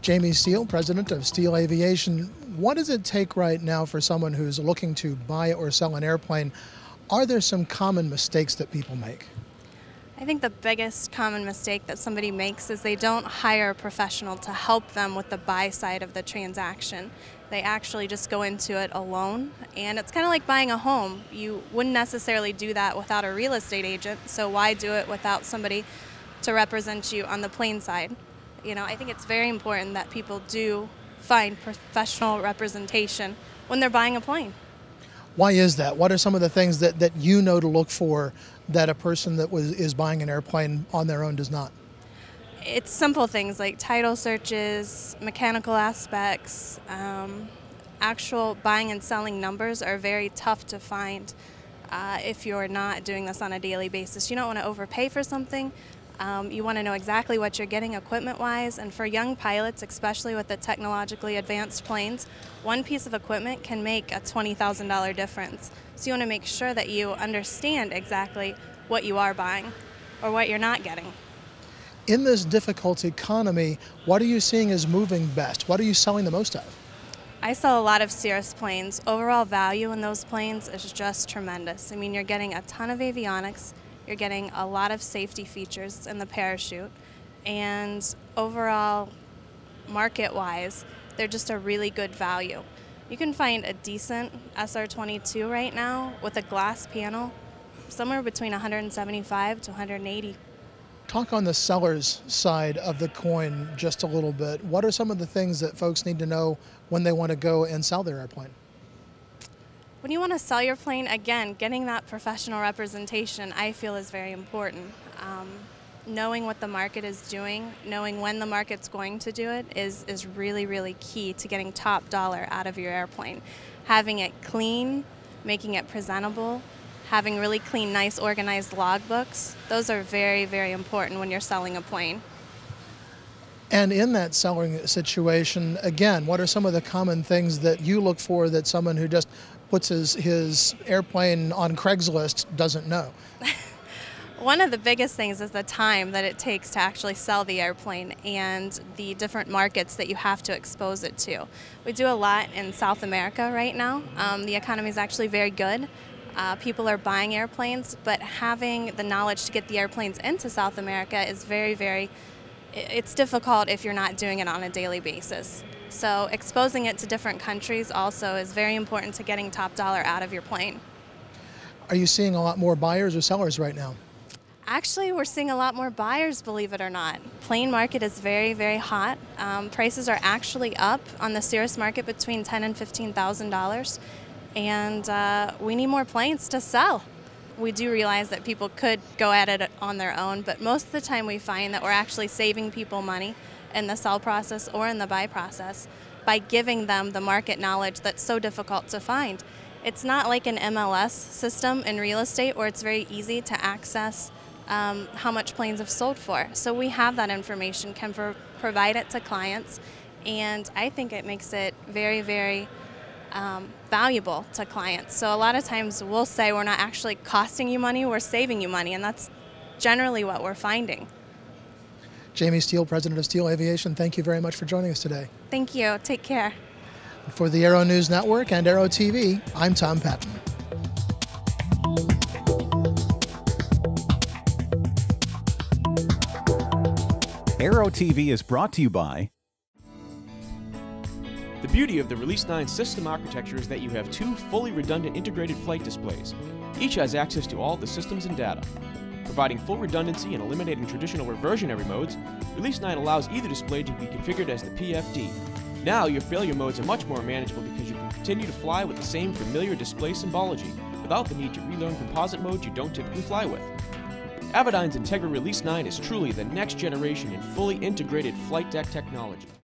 Jaime Steel, president of Steel Aviation. What does it take right now for someone who's looking to buy or sell an airplane? Are there some common mistakes that people make? I think the biggest common mistake that somebody makes is they don't hire a professional to help them with the buy side of the transaction. They actually just go into it alone, and it's kind of like buying a home. You wouldn't necessarily do that without a real estate agent, so why do it without somebody to represent you on the plane side? You know, I think it's very important that people do find professional representation when they're buying a plane. Why is that? What are some of the things that you know to look for that a person that is buying an airplane on their own does not? It's simple things like title searches, mechanical aspects, actual buying and selling numbers are very tough to find if you're not doing this on a daily basis. You don't want to overpay for something. You want to know exactly what you're getting equipment-wise, and for young pilots, especially with the technologically advanced planes, one piece of equipment can make a $20,000 difference. So you want to make sure that you understand exactly what you are buying or what you're not getting. In this difficult economy, what are you seeing as moving best? What are you selling the most of? I sell a lot of Cirrus planes. Overall value in those planes is just tremendous. I mean, you're getting a ton of avionics, you're getting a lot of safety features in the parachute, and overall, market-wise, they're just a really good value. You can find a decent SR22 right now with a glass panel somewhere between $175 to $180. Talk on the seller's side of the coin just a little bit. What are some of the things that folks need to know when they want to go and sell their airplane? When you want to sell your plane, again, getting that professional representation I feel is very important. Knowing what the market is doing, knowing when the market's going to do it is really, really key to getting top dollar out of your airplane. Having it clean, making it presentable, having really clean, nice, organized logbooks, those are very, very important when you're selling a plane. And in that selling situation, again, what are some of the common things that you look for that someone who just puts his airplane on Craigslist doesn't know? One of the biggest things is the time that it takes to actually sell the airplane and the different markets that you have to expose it to. We do a lot in South America right now. The economy is actually very good. People are buying airplanes, but having the knowledge to get the airplanes into South America is it's difficult if you're not doing it on a daily basis. So exposing it to different countries also is very important to getting top dollar out of your plane. Are you seeing a lot more buyers or sellers right now? Actually, we're seeing a lot more buyers, believe it or not. Plane market is very, very hot. Prices are actually up on the Cirrus market between $10,000 and $15,000. And we need more planes to sell. We do realize that people could go at it on their own, but most of the time we find that we're actually saving people money in the sell process or in the buy process by giving them the market knowledge that's so difficult to find. It's not like an MLS system in real estate where it's very easy to access how much planes have sold for. So we have that information, can provide it to clients, and I think it makes it very, very valuable to clients. So a lot of times we'll say we're not actually costing you money, we're saving you money, and that's generally what we're finding. Jaime Steel, president of Steel Aviation, thank you very much for joining us today. Thank you. Take care. For the Aero-News Network and Aero-TV, I'm Tom Patton. Aero-TV is brought to you by... The beauty of the Release 9 system architecture is that you have two fully redundant integrated flight displays. Each has access to all the systems and data. Providing full redundancy and eliminating traditional reversionary modes, Release 9 allows either display to be configured as the PFD. Now your failure modes are much more manageable because you can continue to fly with the same familiar display symbology without the need to relearn composite modes you don't typically fly with. Avidyne's Integra Release 9 is truly the next generation in fully integrated flight deck technology.